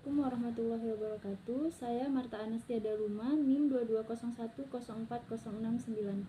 Assalamualaikum warahmatullahi wabarakatuh. Saya Marta Anastia Daruma, NIM 2201040669.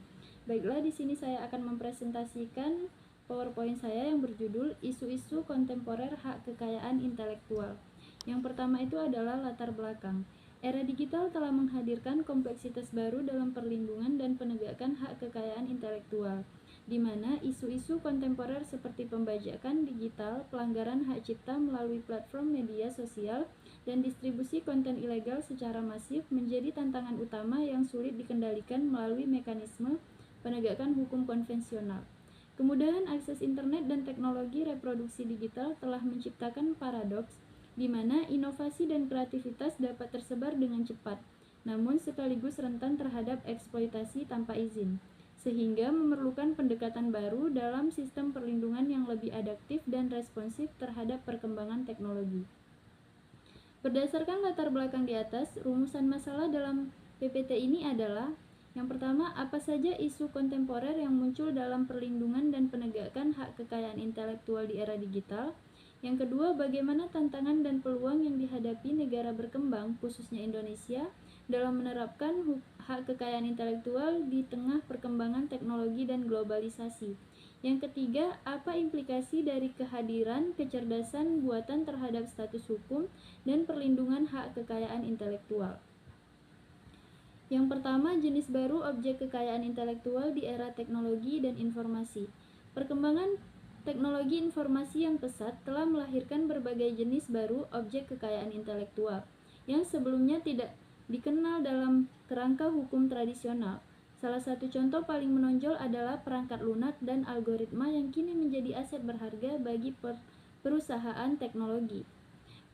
Baiklah, di sini saya akan mempresentasikan PowerPoint saya yang berjudul Isu-isu kontemporer hak kekayaan intelektual. Yang pertama itu adalah latar belakang. Era digital telah menghadirkan kompleksitas baru dalam perlindungan dan penegakan hak kekayaan intelektual, di mana isu-isu kontemporer seperti pembajakan digital, pelanggaran hak cipta melalui platform media sosial, dan distribusi konten ilegal secara masif menjadi tantangan utama yang sulit dikendalikan melalui mekanisme penegakan hukum konvensional. Kemudahan akses internet dan teknologi reproduksi digital telah menciptakan paradoks di mana inovasi dan kreativitas dapat tersebar dengan cepat, namun sekaligus rentan terhadap eksploitasi tanpa izin, sehingga memerlukan pendekatan baru dalam sistem perlindungan yang lebih adaptif dan responsif terhadap perkembangan teknologi. Berdasarkan latar belakang di atas, rumusan masalah dalam PPT ini adalah: yang pertama, apa saja isu kontemporer yang muncul dalam perlindungan dan penegakan hak kekayaan intelektual di era digital? Yang kedua, bagaimana tantangan dan peluang yang dihadapi negara berkembang, khususnya Indonesia, dalam menerapkan hak kekayaan intelektual di tengah perkembangan teknologi dan globalisasi? Yang ketiga, apa implikasi dari kehadiran kecerdasan buatan terhadap status hukum dan perlindungan hak kekayaan intelektual? Yang pertama, jenis baru objek kekayaan intelektual di era teknologi dan informasi. Perkembangan teknologi informasi yang pesat telah melahirkan berbagai jenis baru objek kekayaan intelektual yang sebelumnya tidak dikenal dalam kerangka hukum tradisional. Salah satu contoh paling menonjol adalah perangkat lunak dan algoritma yang kini menjadi aset berharga bagi perusahaan teknologi.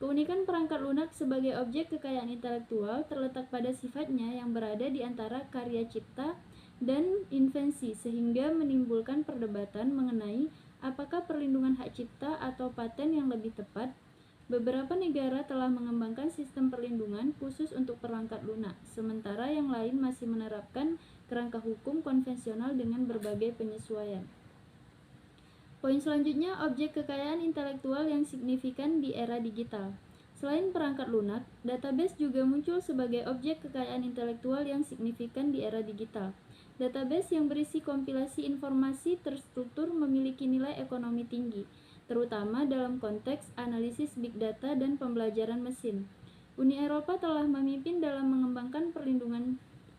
Keunikan perangkat lunak sebagai objek kekayaan intelektual terletak pada sifatnya yang berada di antara karya cipta dan invensi, sehingga menimbulkan perdebatan mengenai apakah perlindungan hak cipta atau paten yang lebih tepat. Beberapa negara telah mengembangkan sistem perlindungan khusus untuk perangkat lunak, sementara yang lain masih menerapkan kerangka hukum konvensional dengan berbagai penyesuaian. Poin selanjutnya, objek kekayaan intelektual yang signifikan di era digital. Selain perangkat lunak, database juga muncul sebagai objek kekayaan intelektual yang signifikan di era digital. Database yang berisi kompilasi informasi terstruktur memiliki nilai ekonomi tinggi, terutama dalam konteks analisis big data dan pembelajaran mesin. Uni Eropa telah memimpin dalam mengembangkan perlindungan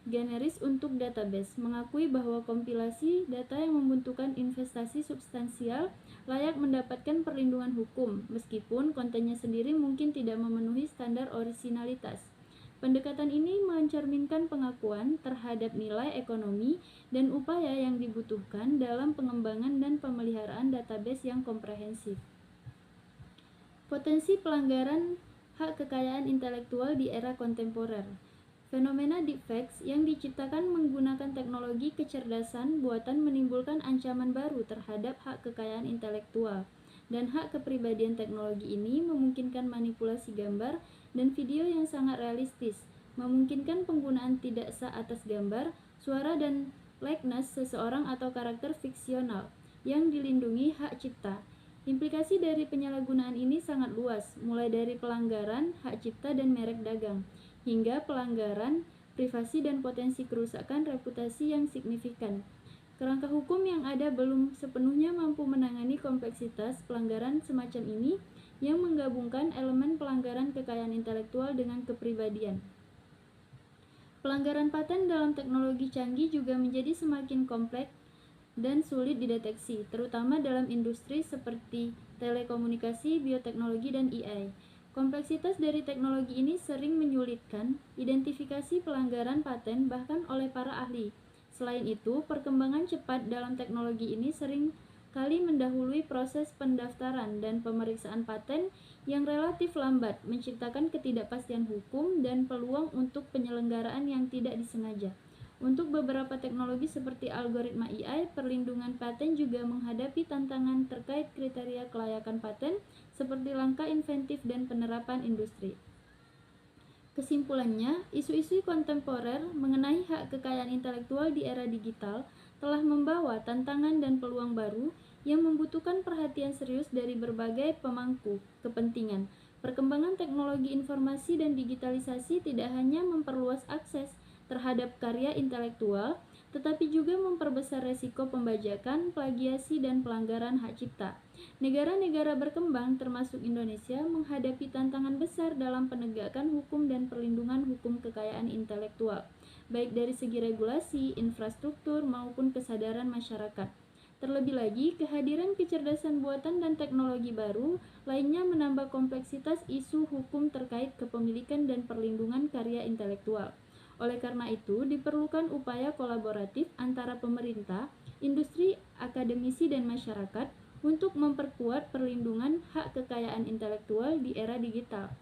generis untuk database, mengakui bahwa kompilasi data yang membutuhkan investasi substansial layak mendapatkan perlindungan hukum, meskipun kontennya sendiri mungkin tidak memenuhi standar orisinalitas. Pendekatan ini mencerminkan pengakuan terhadap nilai ekonomi dan upaya yang dibutuhkan dalam pengembangan dan pemeliharaan database yang komprehensif. Potensi pelanggaran hak kekayaan intelektual di era kontemporer. Fenomena deepfakes yang diciptakan menggunakan teknologi kecerdasan buatan menimbulkan ancaman baru terhadap hak kekayaan intelektual, dan hak kepribadian. Teknologi ini memungkinkan manipulasi gambar dan video yang sangat realistis, memungkinkan penggunaan tidak sah atas gambar, suara, dan likeness seseorang atau karakter fiksional yang dilindungi hak cipta. Implikasi dari penyalahgunaan ini sangat luas, mulai dari pelanggaran hak cipta dan merek dagang, hingga pelanggaran privasi dan potensi kerusakan reputasi yang signifikan. Kerangka hukum yang ada belum sepenuhnya mampu menangani kompleksitas pelanggaran semacam ini yang menggabungkan elemen pelanggaran kekayaan intelektual dengan kepribadian. Pelanggaran paten dalam teknologi canggih juga menjadi semakin kompleks dan sulit dideteksi, terutama dalam industri seperti telekomunikasi, bioteknologi, dan AI. Kompleksitas dari teknologi ini sering menyulitkan identifikasi pelanggaran paten bahkan oleh para ahli. Selain itu, perkembangan cepat dalam teknologi ini sering kali mendahului proses pendaftaran dan pemeriksaan paten yang relatif lambat, menciptakan ketidakpastian hukum dan peluang untuk penyelenggaraan yang tidak disengaja. Untuk beberapa teknologi seperti algoritma AI, perlindungan paten juga menghadapi tantangan terkait kriteria kelayakan paten, seperti langkah inventif dan penerapan industri. Kesimpulannya, isu-isu kontemporer mengenai hak kekayaan intelektual di era digital telah membawa tantangan dan peluang baru yang membutuhkan perhatian serius dari berbagai pemangku kepentingan. Perkembangan teknologi informasi dan digitalisasi tidak hanya memperluas akses terhadap karya intelektual, tetapi juga memperbesar resiko pembajakan, plagiasi, dan pelanggaran hak cipta. Negara-negara berkembang termasuk Indonesia menghadapi tantangan besar dalam penegakan hukum dan perlindungan hukum kekayaan intelektual, baik dari segi regulasi, infrastruktur, maupun kesadaran masyarakat. Terlebih lagi, kehadiran kecerdasan buatan dan teknologi baru lainnya menambah kompleksitas isu hukum terkait kepemilikan dan perlindungan karya intelektual. Oleh karena itu, diperlukan upaya kolaboratif antara pemerintah, industri, akademisi, dan masyarakat untuk memperkuat perlindungan hak kekayaan intelektual di era digital.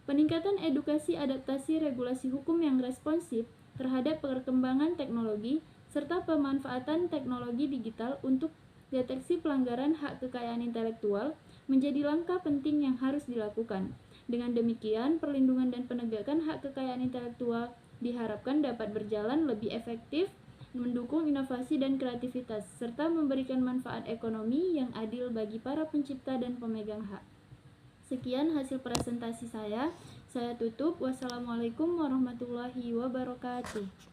Peningkatan edukasi adaptasi regulasi hukum yang responsif terhadap perkembangan teknologi serta pemanfaatan teknologi digital untuk deteksi pelanggaran hak kekayaan intelektual menjadi langkah penting yang harus dilakukan. Dengan demikian, perlindungan dan penegakan hak kekayaan intelektual diharapkan dapat berjalan lebih efektif, mendukung inovasi dan kreativitas, serta memberikan manfaat ekonomi yang adil bagi para pencipta dan pemegang hak. Sekian hasil presentasi saya tutup. Wassalamualaikum warahmatullahi wabarakatuh.